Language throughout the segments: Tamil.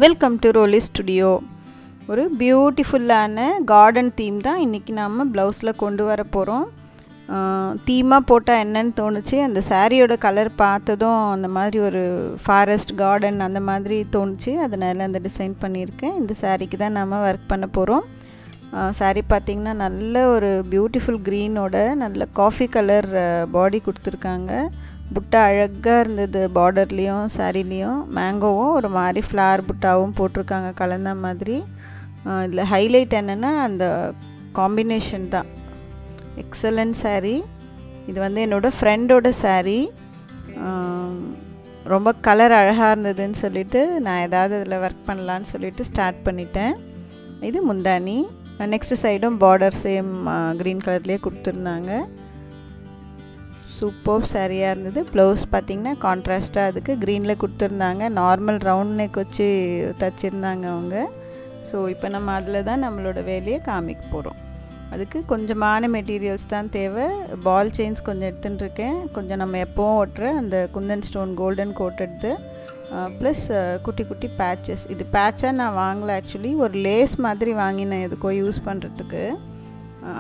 Welcome to ரோலி studio. ஒரு பியூட்டிஃபுல்லான கார்டன் தீம் தான் இன்றைக்கி நாம் ப்ளவுஸில் கொண்டு வர போகிறோம். தீமாக போட்டால் என்னன்னு தோணுச்சு. அந்த சாரியோட கலர் பார்த்ததும் அந்த மாதிரி ஒரு ஃபாரஸ்ட் கார்டன் அந்த மாதிரி தோணுச்சு. அதனால் அந்த டிசைன் பண்ணியிருக்கேன். இந்த சாரீக்கு தான் நாம் ஒர்க் பண்ண போகிறோம். சாரீ பார்த்திங்கன்னா நல்ல ஒரு பியூட்டிஃபுல் க்ரீனோட நல்ல காஃபி கலர் பாடி கொடுத்துருக்காங்க. புட்டா அழகாக இருந்தது. பார்டர்லேயும் சாரிலேயும் மேங்கோவும் ஒரு மாதிரி ஃப்ளார் புட்டாவும் போட்டிருக்காங்க கலந்த மாதிரி. இதில் ஹைலைட் என்னென்னா அந்த காம்பினேஷன் தான். எக்ஸலண்ட் சாரீ. இது வந்து என்னோடய ஃப்ரெண்டோட சாரீ. ரொம்ப கலர் அழகாக இருந்ததுன்னு சொல்லிவிட்டு நான் ஏதாவது இதில் ஒர்க் பண்ணலான்னு சொல்லிவிட்டு ஸ்டார்ட் பண்ணிட்டேன். இது முந்தானி. நெக்ஸ்ட் சைடும் பார்டர் சேம் க்ரீன் கலர்லேயே கொடுத்துருந்தாங்க. சூப்பர் சாரியாக இருந்தது. ப்ளவுஸ் பார்த்திங்கன்னா கான்ட்ராஸ்ட்டாக அதுக்கு க்ரீனில் கொடுத்துருந்தாங்க. நார்மல் ரவுண்ட் நெக் வச்சு தச்சிருந்தாங்க அவங்க. ஸோ இப்போ நம்ம அதில் தான் நம்மளோட வேலையை காமிக்க போகிறோம். அதுக்கு கொஞ்சமான மெட்டீரியல்ஸ் தான் தேவை. பால் செயின்ஸ் கொஞ்சம் எடுத்துட்டுருக்கேன். கொஞ்சம் நம்ம எப்போவும் ஓட்டுற அந்த Kundan stone golden coated, plus குட்டி குட்டி பேச்சஸ். இது பேட்சாக நான் வாங்கலை, ஆக்சுவலி ஒரு லேஸ் மாதிரி வாங்கினேன் எதுக்கோ யூஸ் பண்ணுறதுக்கு.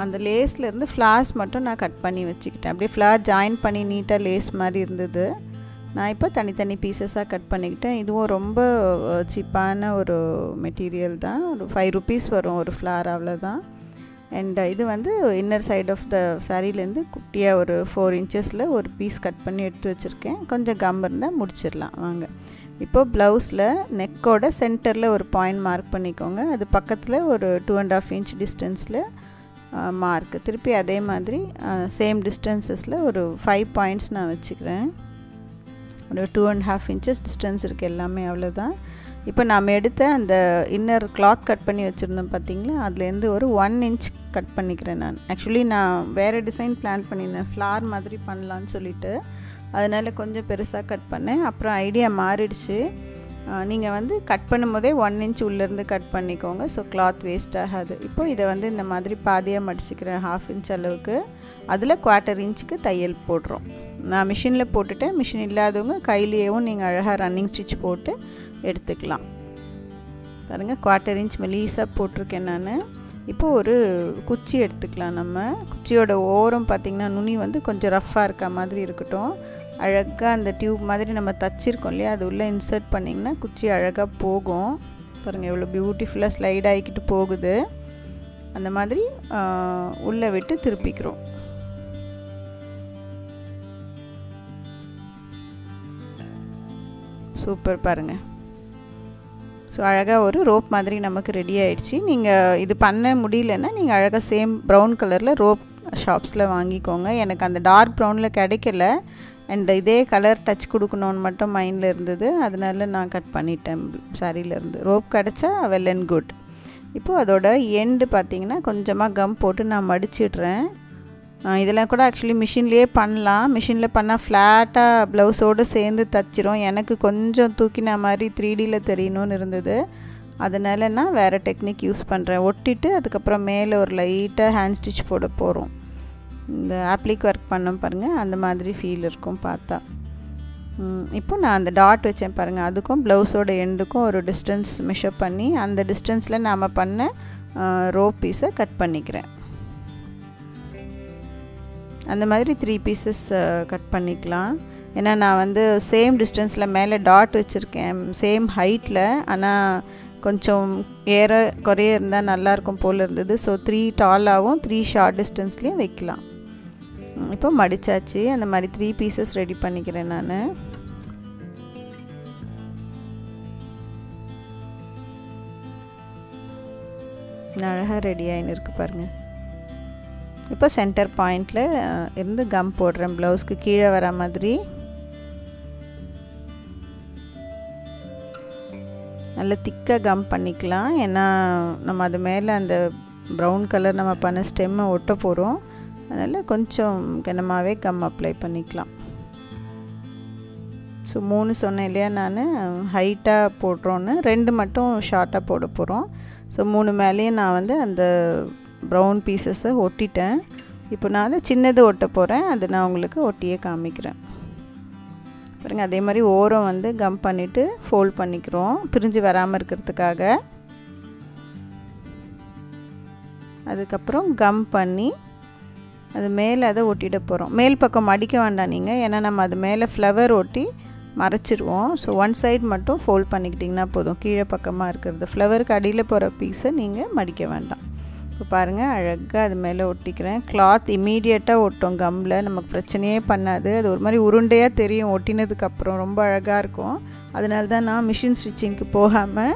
அந்த லேஸ்லேருந்து ஃப்ளார்ஸ் மட்டும் நான் கட் பண்ணி வச்சுக்கிட்டேன். அப்படியே ஃப்ளார் ஜாயின் பண்ணி நீட்டாக லேஸ் மாதிரி இருந்தது. நான் இப்போ தனித்தனி பீசஸாக கட் பண்ணிக்கிட்டேன். இதுவும் ரொம்ப சீப்பான ஒரு மெட்டீரியல் தான். ஒரு 5 rupees வரும் ஒரு ஃப்ளார், அவ்வளோதான். அண்ட் இது வந்து இன்னர் சைட் ஆஃப் த சாரீலேருந்து குட்டியாக ஒரு 4 inches ஒரு பீஸ் கட் பண்ணி எடுத்து வச்சுருக்கேன். கொஞ்சம் கம் இருந்தால் முடிச்சிடலாம் வாங்க. இப்போது ப்ளவுஸில் நெக்கோட சென்டரில் ஒரு பாயிண்ட் மார்க் பண்ணிக்கோங்க. அது பக்கத்தில் ஒரு 2.5 inch டிஸ்டன்ஸில் மார்க். திருப்பி அதே மாதிரி சேம் டிஸ்டன்சஸில் ஒரு 5 points நான் வச்சுக்கிறேன். ஒரு 2.5 inches டிஸ்டன்ஸ் இருக்குது எல்லாமே, அவ்வளோதான். இப்போ நாம் எடுத்த அந்த இன்னர் கிளாத் கட் பண்ணி வச்சுருந்தோம் பார்த்திங்களா, அதுலேருந்து ஒரு 1 inch கட் பண்ணிக்கிறேன் நான். ஆக்சுவலி நான் வேறு டிசைன் பிளான் பண்ணியிருந்தேன், ஃப்ளார் மாதிரி பண்ணலான்னு சொல்லிவிட்டு. அதனால் கொஞ்சம் பெருசாக கட் பண்ணேன். அப்புறம் ஐடியா மாறிடுச்சு. நீங்கள் வந்து கட் பண்ணும்போதே 1 inch உள்ளேருந்து கட் பண்ணிக்கோங்க. ஸோ கிளாத் வேஸ்ட் ஆகாது. இப்போது இதை வந்து இந்த மாதிரி பாதியாக மடிச்சுக்கிறேன் 1/2 inch அளவுக்கு. அதில் 1/4 inchக்கு தையல் போடுறோம். நான் மிஷினில் போட்டுட்டேன். மிஷின் இல்லாதவங்க கையிலேயும் நீங்கள் அழகாக ரன்னிங் ஸ்டிச் போட்டு எடுத்துக்கலாம். பாருங்கள், 1/4 inch மெலீஸாக போட்டிருக்கேன் நான். இப்போது ஒரு குச்சி எடுத்துக்கலாம். நம்ம குச்சியோட ஓரம் பார்த்திங்கன்னா நுனி வந்து கொஞ்சம் ரஃப்பாக இருக்க மாதிரி இருக்கட்டும். அழகாக அந்த டியூப் மாதிரி நம்ம தச்சிருக்கோம் இல்லையா, அது உள்ளே இன்சர்ட் பண்ணிங்கன்னா குச்சி அழகாக போகும். பாருங்கள் எவ்வளோ பியூட்டிஃபுல்லாக ஸ்லைட் ஆகிக்கிட்டு போகுது. அந்த மாதிரி உள்ளே விட்டு திருப்பிக்கிறோம். சூப்பர் பாருங்கள். ஸோ அழகாக ஒரு ரோப் மாதிரி நமக்கு ரெடி ஆகிடுச்சு. நீங்கள் இது பண்ண முடியலன்னா நீங்கள் அழகாக சேம் ப்ரௌன் கலரில் ரோப் ஷாப்ஸில் வாங்கிக்கோங்க. எனக்கு அந்த டார்க் ப்ரௌனில் கிடைக்கல. அண்ட் இதே கலர் டச் கொடுக்கணுன்னு மட்டும் மைண்டில் இருந்தது. அதனால நான் கட் பண்ணிட்டேன் சாரியிலேருந்து. ரோப் கிடச்சா வெல் அண்ட் குட். இப்போது அதோட எண்டு பார்த்திங்கன்னா கொஞ்சமாக கம் போட்டு நான் மடிச்சிடுறேன். இதெல்லாம் கூட ஆக்சுவலி மிஷின்லேயே பண்ணலாம். மிஷினில் பண்ணால் ஃப்ளாட்டாக ப்ளவுஸோடு சேர்ந்து தச்சிரும். எனக்கு கொஞ்சம் தூக்கின மாதிரி 3Dயில் தெரியணும்னு இருந்தது. அதனால் நான் வேறு டெக்னிக் யூஸ் பண்ணுறேன். ஒட்டிட்டு அதுக்கப்புறம் மேலே ஒரு லைட்டாக ஹேண்ட் ஸ்டிச் போட போகிறோம். இந்த ஆப்ளிக் ஒர்க் பண்ணோம் பாருங்கள், அந்த மாதிரி ஃபீல் இருக்கும் பார்த்தா. இப்போ நான் அந்த டாட் வச்சேன் பாருங்கள், அதுக்கும் ப்ளவுஸோட எண்டுக்கும் ஒரு டிஸ்டன்ஸ் மெஷர் பண்ணி அந்த டிஸ்டன்ஸில் நாம் பண்ண ரோப் பீஸை கட் பண்ணிக்கிறேன். அந்த மாதிரி 3 pieces கட் பண்ணிக்கலாம். ஏன்னா நான் வந்து சேம் டிஸ்டன்ஸில் மேலே டாட் வச்சுருக்கேன், சேம் ஹைட்டில். ஆனால் கொஞ்சம் ஏற குறைய இருந்தால் நல்லாயிருக்கும் போல் இருந்தது. ஸோ 3 டாலாகவும் 3 ஷார்ட் டிஸ்டன்ஸ்லேயும் வைக்கலாம். இப்போ மடித்தாச்சு. அந்த மாதிரி 3 pieces ரெடி பண்ணிக்கிறேன் நான். அழகாக ரெடி ஆகின்னு இருக்குது பாருங்கள். இப்போ சென்டர் பாயிண்டில் இருந்து கம் போடுறேன் ப்ளவுஸ்க்கு கீழே வர மாதிரி. நல்ல திக்காக கம் பண்ணிக்கலாம். ஏன்னா நம்ம அது மேலே அந்த ப்ரௌன் கலர் நம்ம பண்ண ஸ்டெம்மை ஒட்ட போகிறோம். அதனால் கொஞ்சம் கனமாகவே கம் அப்ளை பண்ணிக்கலாம். ஸோ 3 சொன்னேன் இல்லையா நான், ஹைட்டாக போடுறோன்னு 2 மட்டும் ஷார்ட்டாக போட போகிறோம். ஸோ 3 மேலேயும் நான் வந்து அந்த ப்ரௌன் பீசஸை ஒட்டிட்டேன். இப்போ நான் சின்னது ஒட்ட போகிறேன். அது நான் உங்களுக்கு ஒட்டியே காமிக்கிறேன். பாருங்கள். அதே மாதிரி ஓரம் வந்து கம் பண்ணிவிட்டு ஃபோல்ட் பண்ணிக்கிறோம் பிரிஞ்சு வராமல் இருக்கிறதுக்காக. அதுக்கப்புறம் கம் பண்ணி அது மேலே அதை ஒட்டிட போகிறோம். மேல் பக்கம் மடிக்க வேண்டாம் நீங்கள், ஏன்னா நம்ம அது மேலே ஃப்ளவர் ஒட்டி மறைச்சிருவோம். ஸோ ஒன் சைட் மட்டும் ஃபோல்ட் பண்ணிக்கிட்டிங்கன்னா போதும். கீழே பக்கமாக இருக்கிறது ஃப்ளவருக்கு அடியில் போகிற பீஸை நீங்கள் மடிக்க வேண்டாம். இப்போ பாருங்கள், அழகாக அது மேலே ஒட்டிக்கிறேன். கிளாத் இமீடியட்டாக ஒட்டும் கம்மில், நமக்கு பிரச்சனையே பண்ணாது. அது ஒரு மாதிரி உருண்டையாக தெரியும் ஒட்டினதுக்கப்புறம், ரொம்ப அழகாக இருக்கும். அதனால தான் நான் மிஷின் ஸ்டிச்சிங்க்கு போகாமல்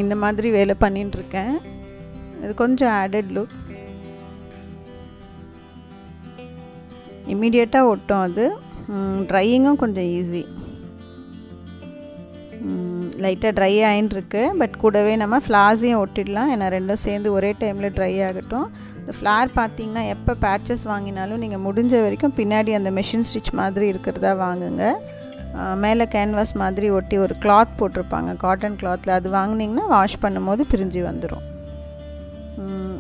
இந்த மாதிரி வேலை பண்ணிட்டுருக்கேன். இது கொஞ்சம் ஆடட் லுக். இமீடியட்டாக ஒட்டும் அது. ட்ரையிங்கும் கொஞ்சம் ஈஸி. லைட்டாக ட்ரை ஆகிட்டுருக்கு. பட் கூடவே நம்ம ஃப்ளார்ஸையும் ஒட்டிடலாம், ஏன்னா ரெண்டும் சேர்ந்து ஒரே டைமில் ட்ரை ஆகட்டும். இந்த ஃப்ளார் பார்த்திங்கன்னா எப்போ பேட்சஸ் வாங்கினாலும் நீங்கள் முடிஞ்ச வரைக்கும் பின்னாடி அந்த மெஷின் ஸ்டிச் மாதிரி இருக்கிறதா வாங்குங்க. மேலே கேன்வாஸ் மாதிரி ஒட்டி ஒரு கிளாத் போட்டிருப்பாங்க, காட்டன் கிளாத்தில். அது வாங்கினீங்கன்னா வாஷ் பண்ணும்போது பிரிஞ்சு வந்துடும்.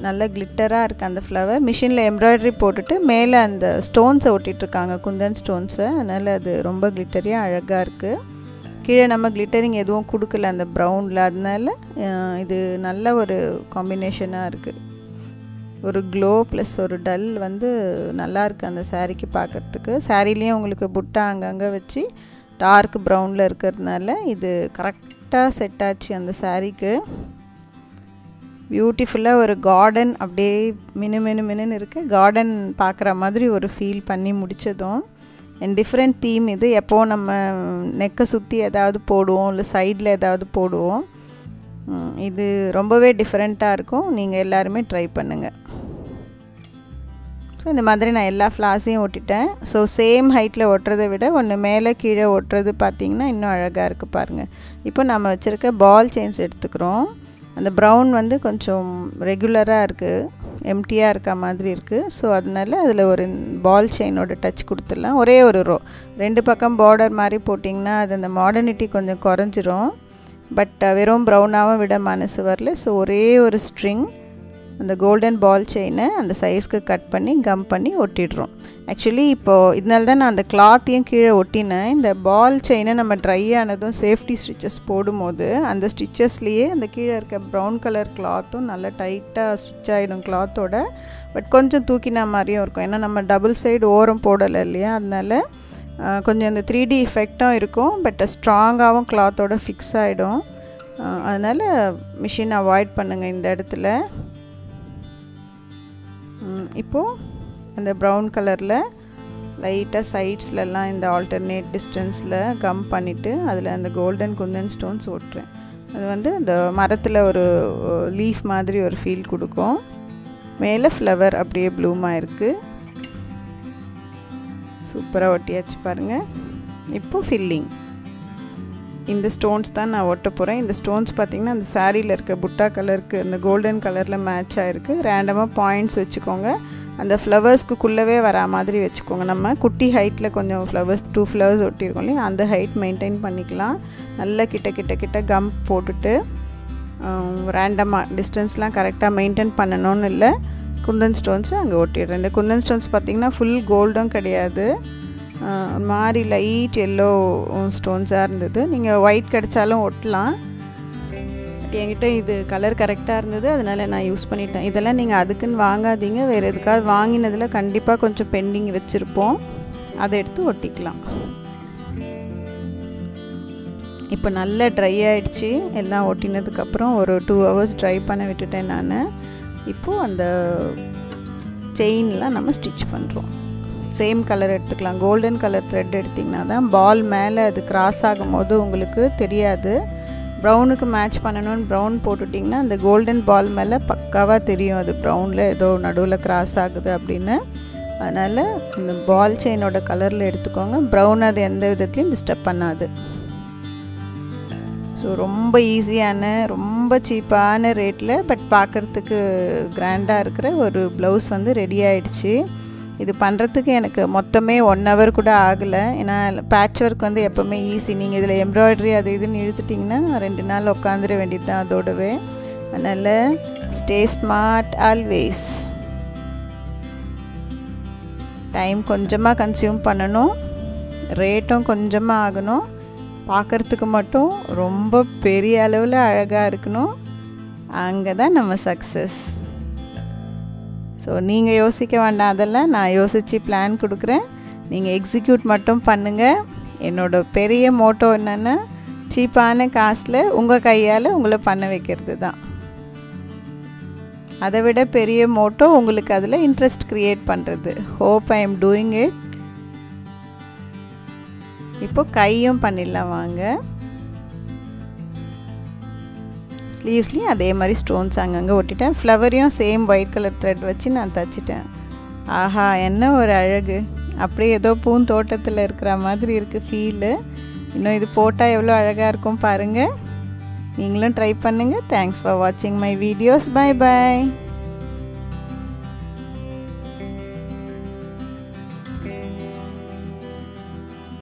நல்ல கிளிட்டராக இருக்குது அந்த ஃப்ளவர். மிஷினில் எம்ப்ராய்டரி போட்டுட்டு மேலே அந்த ஸ்டோன்ஸை ஒட்டிகிட்ருக்காங்க, குந்தன் ஸ்டோன்ஸை. அதனால் அது ரொம்ப கிளிட்டரியாக அழகாக இருக்குது. கீழே நம்ம கிளிட்டரிங் எதுவும் கொடுக்கல அந்த ப்ரௌனில், அதனால இது நல்ல ஒரு காம்பினேஷனாக இருக்குது. ஒரு க்ளோ ப்ளஸ் ஒரு டல் வந்து நல்லாயிருக்கு அந்த சாரீக்கு பார்க்குறதுக்கு. சாரீலேயும் உங்களுக்கு புட்டா அங்கங்கே வச்சு டார்க் ப்ரௌனில் இருக்கிறதுனால இது கரெக்டாக செட் ஆச்சு அந்த சாரீக்கு. பியூட்டிஃபுல்லாக ஒரு கார்டன் அப்படியே மினுன்னு இருக்குது. கார்டன் பார்க்குற மாதிரி ஒரு ஃபீல் பண்ணி முடித்ததும். அண்ட் டிஃப்ரெண்ட் தீம் இது. எப்போது நம்ம நெக்கை சுற்றி ஏதாவது போடுவோம், இல்லை சைடில் ஏதாவது போடுவோம். இது ரொம்பவே டிஃப்ரெண்ட்டாக இருக்கும். நீங்கள் எல்லாருமே ட்ரை பண்ணுங்கள். ஸோ இந்த மாதிரி நான் எல்லா ஃப்ளார்ஸையும் ஒட்டிட்டேன். ஸோ சேம் ஹைட்டில் ஒட்டுறதை விட ஒன்று மேலே கீழே ஒட்டுறது பார்த்திங்கன்னா இன்னும் அழகாக இருக்குது பாருங்கள். இப்போ நம்ம வச்சுருக்க பால் செயின்ஸ் எடுத்துக்கிறோம். அந்த ப்ரௌன் வந்து கொஞ்சம் ரெகுலராக இருக்குது, எம்டியாக இருக்க மாதிரி இருக்குது. ஸோ அதனால அதில் ஒரு பால் செயினோட டச் கொடுத்துடலாம். ஒரே ஒரு ரோ, ரெண்டு பக்கம் பார்டர் மாதிரி போட்டிங்கன்னா அது அந்த மாடர்னிட்டி கொஞ்சம் குறைஞ்சிரும். பட் வெறும் ப்ரௌனாகவும் விட மனசு வரல. ஸோ ஒரே ஒரு ஸ்ட்ரிங் அந்த கோல்டன் பால் செயினை அந்த சைஸ்க்கு கட் பண்ணி கம் பண்ணி ஒட்டிடுறோம். ஆக்சுவலி இப்போது இதனால தான் நான் அந்த கிளாத்தையும் கீழே ஒட்டினேன். இந்த பால் செயினை நம்ம ட்ரை ஆனதும் சேஃப்டி ஸ்டிச்சஸ் போடும்போது அந்த ஸ்டிச்சஸ்லேயே அந்த கீழே இருக்க ப்ரௌன் கலர் கிளாத்தும் நல்லா டைட்டாக ஸ்டிச் ஆகிடும் கிளாத்தோட. பட் கொஞ்சம் தூக்கின மாதிரியும் இருக்கும், ஏன்னா நம்ம டபுள் சைடு ஓரம் போடலை இல்லையா. அதனால கொஞ்சம் இந்த 3D எஃபெக்டும் இருக்கும். பட் ஸ்ட்ராங்காகவும் கிளாத்தோட ஃபிக்ஸ் ஆகிடும். அதனால் மிஷின் அவாய்ட் பண்ணுங்கள் இந்த இடத்துல. இப்போது அந்த ப்ரௌன் கலரில் லைட்டாக சைட்ஸ்லலாம் இந்த ஆல்டர்னேட் டிஸ்டன்ஸில் கம் பண்ணிவிட்டு அதில் அந்த கோல்டன் குந்தன் ஸ்டோன்ஸ் ஒட்டுறேன். அது வந்து அந்த மரத்தில் ஒரு லீஃப் மாதிரி ஒரு ஃபீல் கொடுக்கும். மேலே ஃப்ளவர் அப்படியே ப்ளூமாக இருக்குது. சூப்பராக ஒட்டியாச்சு பாருங்கள். இப்போது ஃபில்லிங். இந்த ஸ்டோன்ஸ் தான் நான் ஒட்ட போகிறேன். இந்த ஸ்டோன்ஸ் பார்த்திங்கன்னா அந்த சாரியில் இருக்க புட்டா கலருக்கு அந்த கோல்டன் கலரில் மேட்ச் ஆகிருக்கு. ரேண்டமாக பாயிண்ட்ஸ் வச்சுக்கோங்க. அந்த ஃப்ளவர்ஸ்க்குள்ளவே வரா மாதிரி வச்சுக்கோங்க. நம்ம குட்டி ஹைட்டில் கொஞ்சம் ஃப்ளவர்ஸ் 2 ஃப்ளவர்ஸ் ஒட்டியிருக்கோம் இல்லையா, அந்த ஹைட் மெயின்டைன் பண்ணிக்கலாம். நல்லா கிட்ட கம் போட்டுட்டு ரேண்டமாக டிஸ்டன்ஸ்லாம் கரெக்டாக மெயின்டைன் பண்ணணும்னு இல்லை, குந்தன் ஸ்டோன்ஸை அங்கே ஒட்டிடுறேன். இந்த குந்தன் ஸ்டோன்ஸ் பார்த்திங்கன்னா ஃபுல் கோல்டும் கிடையாது, மாதிரி லைட் எல்லோ ஸ்டோன்ஸாக இருந்தது. நீங்கள் ஒயிட் கிடச்சாலும் ஒட்டலாம். பட் என்கிட்ட இது கலர் கரெக்டாக இருந்தது, அதனால் நான் யூஸ் பண்ணிட்டேன். இதெல்லாம் நீங்கள் அதுக்குன்னு வாங்காதீங்க, வேறு எதுக்காவது வாங்கினதில் கண்டிப்பாக கொஞ்சம் பெண்டிங் வச்சுருப்போம், அதை எடுத்து ஒட்டிக்கலாம். இப்போ நல்லா ட்ரை ஆகிடுச்சு. எல்லாம் ஒட்டினதுக்கப்புறம் ஒரு 2 hours ட்ரை பண்ண விட்டுட்டேன் நான். இப்போது அந்த செயின்லாம் நம்ம ஸ்டிச் பண்ணுறோம். சேம் கலர் எடுத்துக்கலாம். கோல்டன் கலர் த்ரெட் எடுத்திங்கன்னா தான் பால் மேலே அது கிராஸ் ஆகும்போது உங்களுக்கு தெரியாது. ப்ரௌனுக்கு மேட்ச் பண்ணணும்னு ப்ரௌன் போட்டுட்டிங்கன்னா அந்த கோல்டன் பால் மேலே பக்காவாக தெரியும் அது ப்ரௌனில் ஏதோ நடுவில் கிராஸ் ஆகுது அப்படின்னு. அதனால் இந்த பால் செயினோட கலரில் எடுத்துக்கோங்க. ப்ரௌன் அது எந்த விதத்துலையும் டிஸ்டர்ப் பண்ணாது. ஸோ ரொம்ப ஈஸியான, ரொம்ப சீப்பான ரேட்டில் பட் பார்க்குறதுக்கு கிராண்டாக இருக்கிற ஒரு ப்ளவுஸ் வந்து ரெடி ஆகிடுச்சு. இது பண்ணுறதுக்கு எனக்கு மொத்தமே 1 hour கூட ஆகலை. ஏன்னா பேட்ச் ஒர்க் வந்து எப்போவுமே ஈஸி. நீங்கள் இதில் எம்ப்ராய்டரி அது இதுன்னு இழுத்துட்டிங்கன்னா 2 நாள் உட்காந்துட வேண்டியது தான் அதோடவே. அதனால் ஸ்டே ஸ்மார்ட் ஆல்வேஸ். டைம் கொஞ்சமாக கன்சியூம் பண்ணணும். ரேட்டும் கொஞ்சமாக ஆகணும், பார்க்குறதுக்கு மட்டும் ரொம்ப பெரிய அளவில் அழகாக இருக்கணும். அங்கே தான் நம்ம சக்ஸஸ். ஸோ நீங்கள் யோசிக்க வேண்டாம், அதெல்லாம் நான் யோசித்து பிளான் கொடுக்குறேன், நீங்கள் எக்ஸிக்யூட் மட்டும் பண்ணுங்கள். என்னோடய பெரிய மோட்டோ என்னென்னா சீப்பான காசில் உங்கள் கையால் உங்களை பண்ண வைக்கிறது தான். அதை விட பெரிய மோட்டோ உங்களுக்கு அதில் இன்ட்ரெஸ்ட் க்ரியேட் பண்ணுறது. Hope I am doing it. இப்போ கையும் பண்ணிடலாம் வாங்க. ஸ்லீவ்ஸ்லேயும் அதே மாதிரி ஸ்டோன்ஸ் அங்கங்கே ஒட்டிட்டேன். ஃப்ளவரையும் சேம் ஒயிட் கலர் த்ரெட் வச்சு நான் தச்சிட்டேன். ஆஹா, என்ன ஒரு அழகு! அப்படியே ஏதோ பூந்தோட்டத்தில் இருக்கிற மாதிரி இருக்குது ஃபீலு. இன்னும் இது போட்டால் எவ்வளோ அழகாக இருக்கும் பாருங்கள். நீங்களும் ட்ரை பண்ணுங்கள். தேங்க்ஸ் ஃபார் வாட்சிங் மை வீடியோஸ். Bye bye.